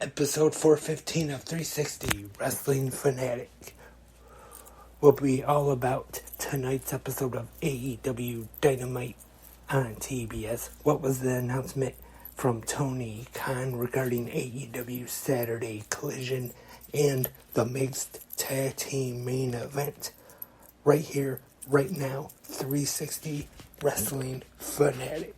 Episode 415 of 360 Wrestling Fanatic will be all about tonight's episode of AEW Dynamite on TBS. What was the announcement from Tony Khan regarding AEW Saturday Collision and the mixed tag team main event? Right here, right now, 360 Wrestling Fanatic.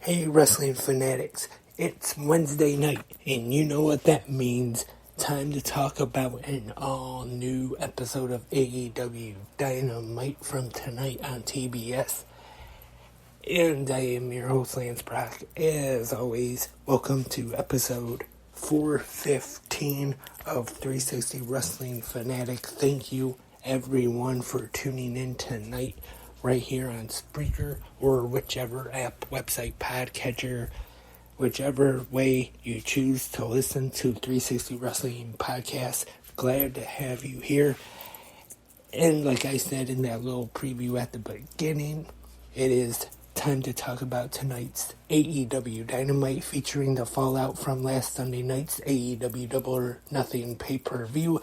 Hey Wrestling Fanatics, it's Wednesday night, and you know what that means. Time to talk about an all-new episode of AEW Dynamite from tonight on TBS. And I am your host, Lance Brock. As always, welcome to episode 415 of 360 Wrestling Fanatic. Thank you, everyone, for tuning in tonight. Right here on Spreaker or whichever app, website, podcatcher, whichever way you choose to listen to 360 Wrestling Podcast. Glad to have you here. And like I said in that little preview at the beginning, it is time to talk about tonight's AEW Dynamite featuring the fallout from last Sunday night's AEW Double or Nothing pay-per-view.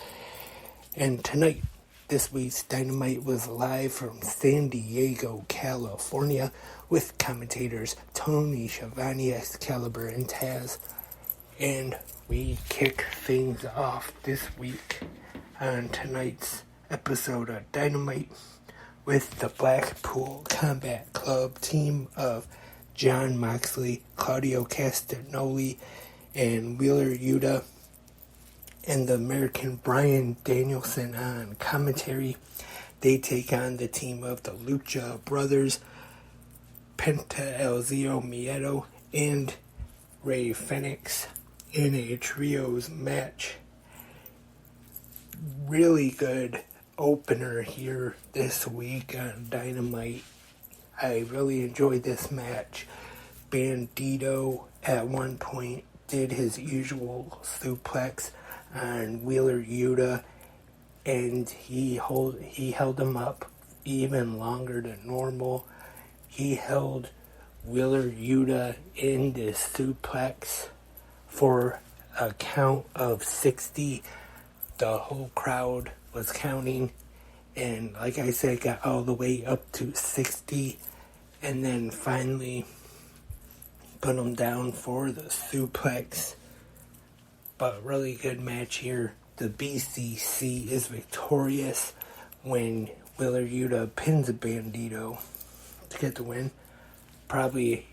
And tonight, this week's Dynamite was live from San Diego, California, with commentators Tony Schiavone, Excalibur, and Taz. And we kick things off this week on tonight's episode of Dynamite with the Blackpool Combat Club team of Jon Moxley, Claudio Castagnoli, and Wheeler Yuta, and the American Bryan Danielson on commentary. They take on the team of the Lucha Brothers, Penta El Zio Miedo, and Rey Fenix in a trios match. Really good opener here this week on Dynamite. I really enjoyed this match. Bandito at one point did his usual suplex on Wheeler Yuta, and he held him up even longer than normal. He held Wheeler Yuta in this suplex for a count of 60. The whole crowd was counting, and like I said, got all the way up to 60, and then finally put him down for the suplex. But really good match here. The BCC is victorious when Wheeler Yuta pins a Bandito to get the win. Probably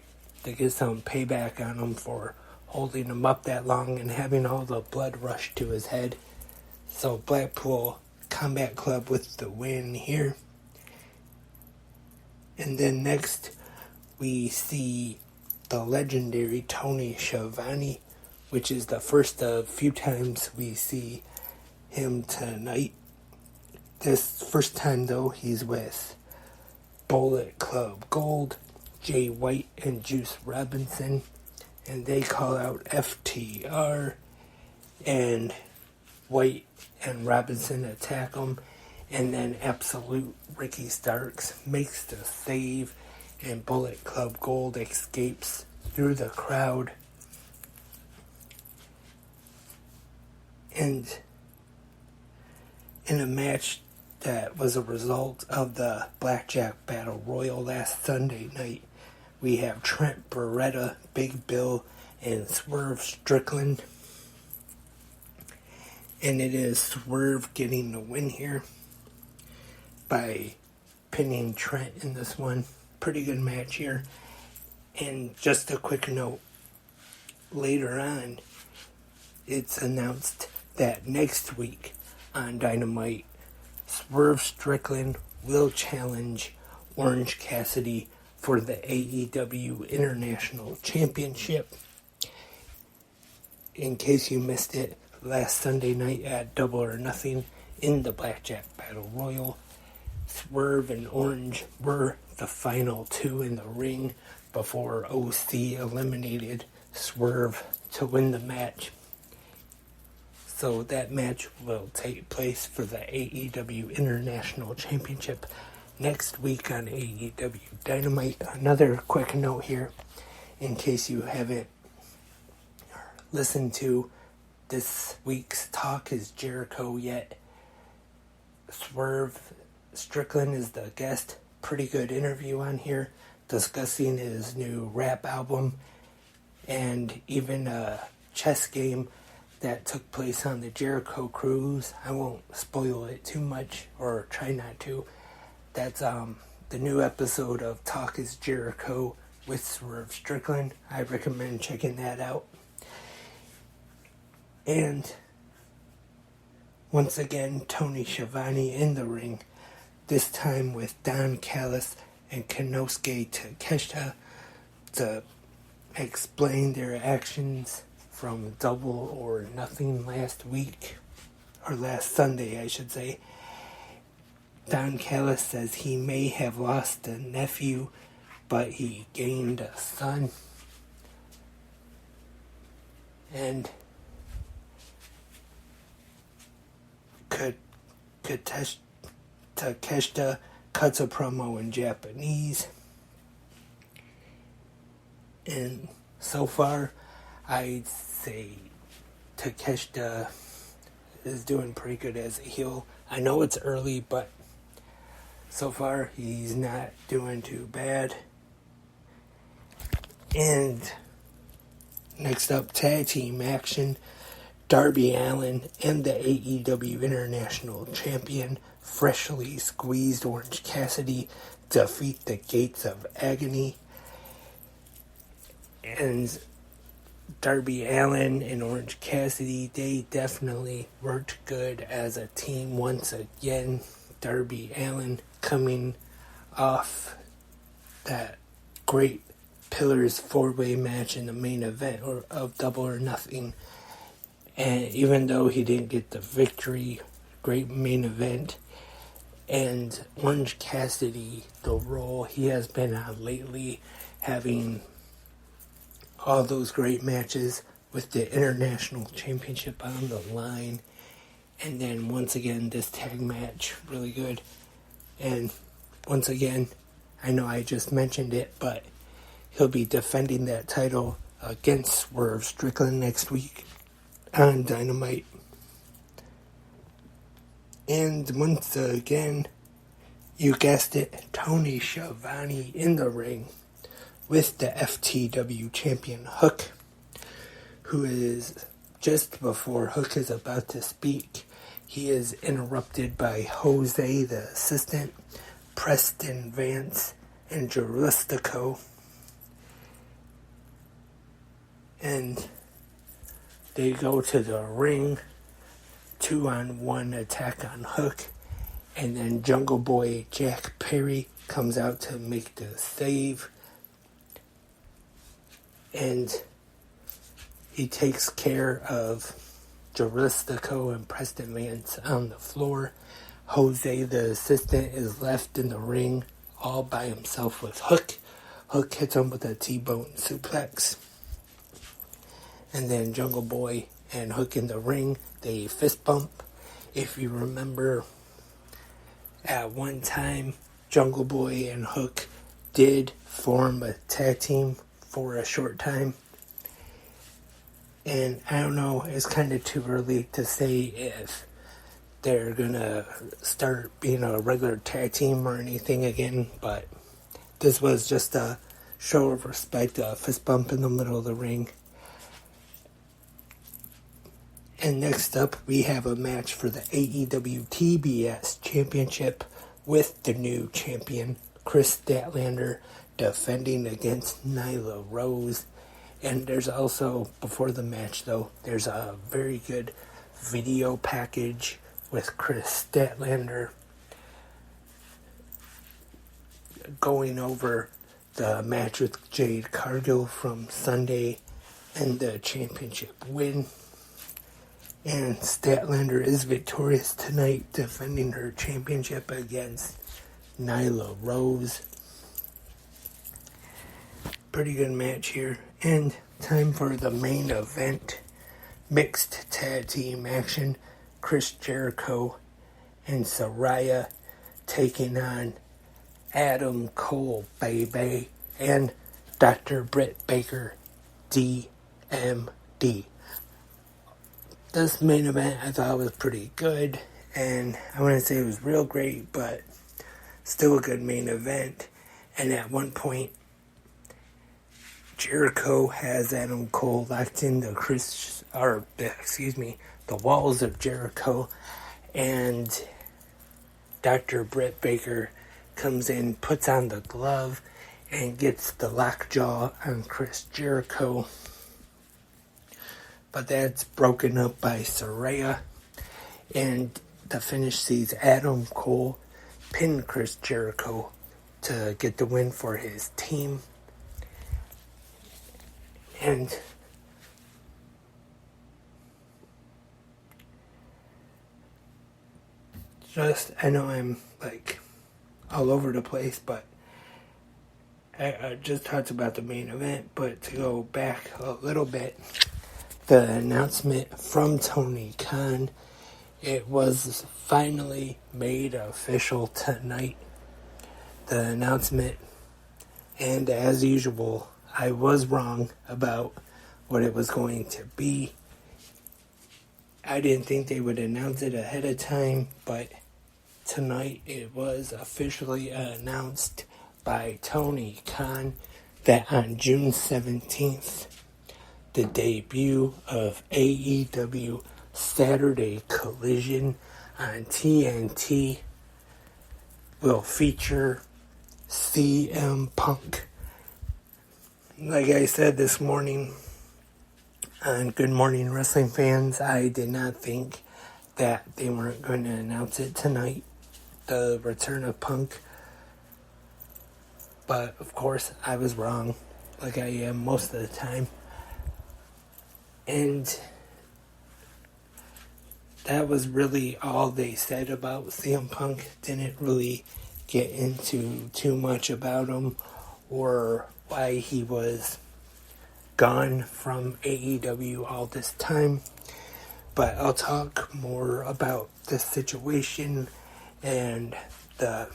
to get some payback on him for holding him up that long and having all the blood rush to his head. So Blackpool Combat Club with the win here. And then next we see the legendary Tony Schiavone, which is the first of few times we see him tonight. This first time, though, he's with Bullet Club Gold, Jay White, and Juice Robinson, and they call out FTR, and White and Robinson attack him, and then Absolute Ricky Starks makes the save, and Bullet Club Gold escapes through the crowd. And in a match that was a result of the Blackjack Battle Royal last Sunday night, we have Trent Beretta, Big Bill, and Swerve Strickland. And it is Swerve getting the win here by pinning Trent in this one. Pretty good match here. And just a quick note, later on, it's announced that next week on Dynamite, Swerve Strickland will challenge Orange Cassidy for the AEW International Championship. In case you missed it, last Sunday night at Double or Nothing in the Blackjack Battle Royal, Swerve and Orange were the final two in the ring before OC eliminated Swerve to win the match. So that match will take place for the AEW International Championship next week on AEW Dynamite. Another quick note here, in case you haven't listened to this week's Talk is Jericho yet. Swerve Strickland is the guest. Pretty good interview on here discussing his new rap album and even a chess game that took place on the Jericho cruise. I won't spoil it too much, or try not to. That's the new episode of Talk is Jericho with Swerve Strickland. I recommend checking that out. And once again, Tony Schiavone in the ring, this time with Don Callis and Konosuke Takeshita to explain their actions from Double or Nothing last week, or last Sunday, I should say. Don Callis says he may have lost a nephew, but he gained a son. And Takeshita cuts a promo in Japanese. And so far, I'd say Takeshita is doing pretty good as a heel. I know it's early, but so far he's not doing too bad. And next up, tag team action. Darby Allin and the AEW International Champion, freshly squeezed Orange Cassidy, defeat the Gates of Agony. And Darby Allin and Orange Cassidy, they definitely worked good as a team once again. Darby Allin coming off that great Pillars 4-way match in the main event of Double or Nothing. And even though he didn't get the victory, great main event. And Orange Cassidy, the role he has been on lately, having all those great matches with the International Championship on the line. And then once again, this tag match, really good. And once again, I know I just mentioned it, but he'll be defending that title against Swerve Strickland next week on Dynamite. And once again, you guessed it, Tony Schiavone in the ring with the FTW champion Hook, who is just before Hook is about to speak, he is interrupted by Jose the assistant, Preston Vance, and Juristico. And they go to the ring, 2-on-1 attack on Hook, and then Jungle Boy Jack Perry comes out to make the save. And he takes care of Juristico and Preston Vance on the floor. Jose, the assistant, is left in the ring all by himself with Hook. Hook hits him with a T-bone suplex. And then Jungle Boy and Hook in the ring, they fist bump. If you remember, at one time, Jungle Boy and Hook did form a tag team for a short time. And I don't know, it's kind of too early to say if they're gonna start being a regular tag team or anything again, but this was just a show of respect, a fist bump in the middle of the ring. And next up, we have a match for the AEW TBS Championship with the new champion, Chris Statlander, defending against Nyla Rose. And there's also, before the match though, there's a very good video package with Chris Statlander going over the match with Jade Cargill from Sunday and the championship win. And Statlander is victorious tonight, defending her championship against Nyla Rose. Pretty good match here. And time for the main event. Mixed tag team action. Chris Jericho and Saraya taking on Adam Cole, baby, and Dr. Britt Baker, DMD. This main event I thought was pretty good, and I wouldn't say it was real great, but still a good main event. And at one point, Jericho has Adam Cole locked in the walls of Jericho, and Dr. Britt Baker comes in, puts on the glove, and gets the lockjaw on Chris Jericho. But that's broken up by Saraya, and the finish sees Adam Cole pin Chris Jericho to get the win for his team. And I know I'm like all over the place, but I just talked about the main event, but to go back a little bit, the announcement from Tony Khan, it was finally made official tonight. The announcement, and as usual, I was wrong about what it was going to be. I didn't think they would announce it ahead of time, but tonight it was officially announced by Tony Khan that on June 17th, the debut of AEW Saturday Collision on TNT will feature CM Punk. Like I said this morning on Good Morning Wrestling Fans, I did not think that they weren't going to announce it tonight, the return of Punk. But of course, I was wrong, like I am most of the time. And that was really all they said about CM Punk. Didn't really get into too much about him or why he was gone from AEW all this time. But I'll talk more about the situation and the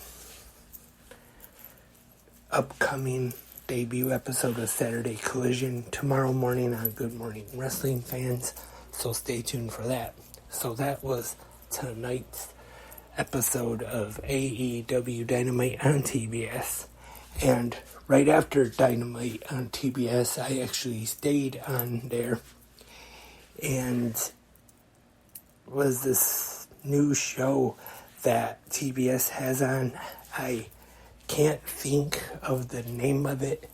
upcoming debut episode of Saturday Collision tomorrow morning on Good Morning Wrestling Fans, so stay tuned for that. So that was tonight's episode of AEW Dynamite on TBS, and right after Dynamite on TBS, I actually stayed on there, and was this new show that TBS has on. I can't think of the name of it,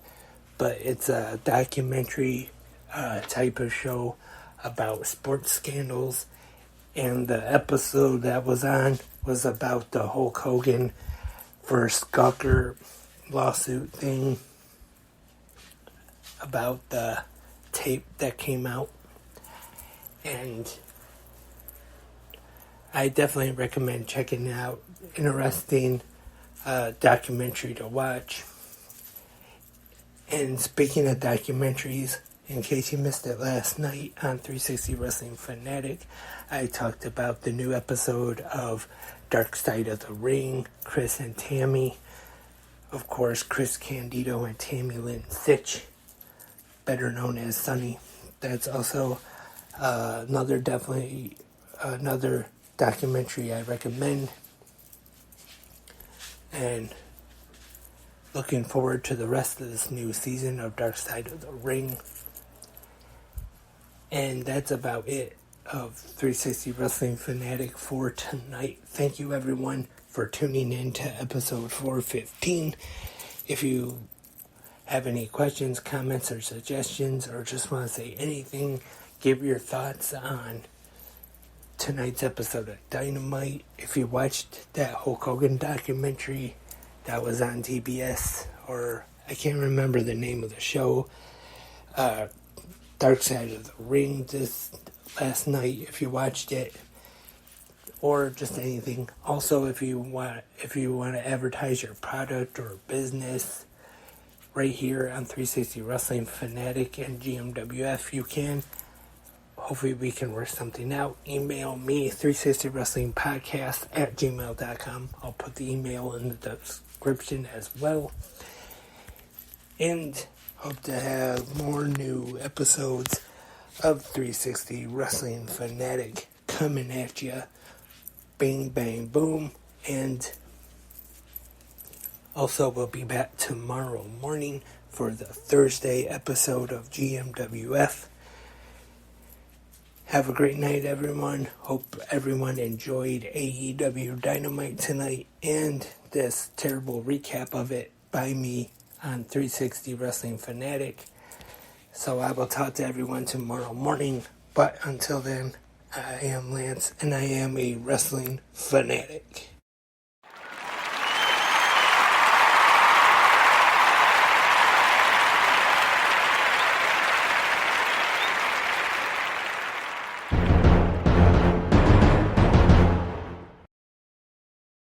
but it's a documentary type of show about sports scandals, and the episode that was on was about the Hulk Hogan versus Gawker lawsuit thing, about the tape that came out, and I definitely recommend checking it out. Interesting documentary to watch. And speaking of documentaries, in case you missed it last night on 360 Wrestling Fanatic, I talked about the new episode of Dark Side of the Ring, Chris and Tammy. Of course, Chris Candido and Tammy Lynn Sitch, better known as Sunny. That's also another documentary I recommend. And looking forward to the rest of this new season of Dark Side of the Ring. And that's about it of 360 Wrestling Fanatic for tonight. Thank you everyone for tuning in to episode 415. If you have any questions, comments, or suggestions, or just want to say anything, give your thoughts on tonight's episode of Dynamite. If you watched that Hulk Hogan documentary that was on TBS, or I can't remember the name of the show, Dark Side of the Ring this last night, if you watched it, or just anything. Also, if you want to advertise your product or business right here on 360 Wrestling Fanatic and GMWF, you can. Hopefully we can work something out. Email me, 360wrestlingpodcast@gmail.com. I'll put the email in the description as well. And hope to have more new episodes of 360 Wrestling Fanatic coming at you. Bang, bang, boom. And also we'll be back tomorrow morning for the Thursday episode of GMWF. Have a great night, everyone. Hope everyone enjoyed AEW Dynamite tonight and this terrible recap of it by me on 360 Wrestling Fanatic. So I will talk to everyone tomorrow morning. But until then, I am Lance, and I am a wrestling fanatic.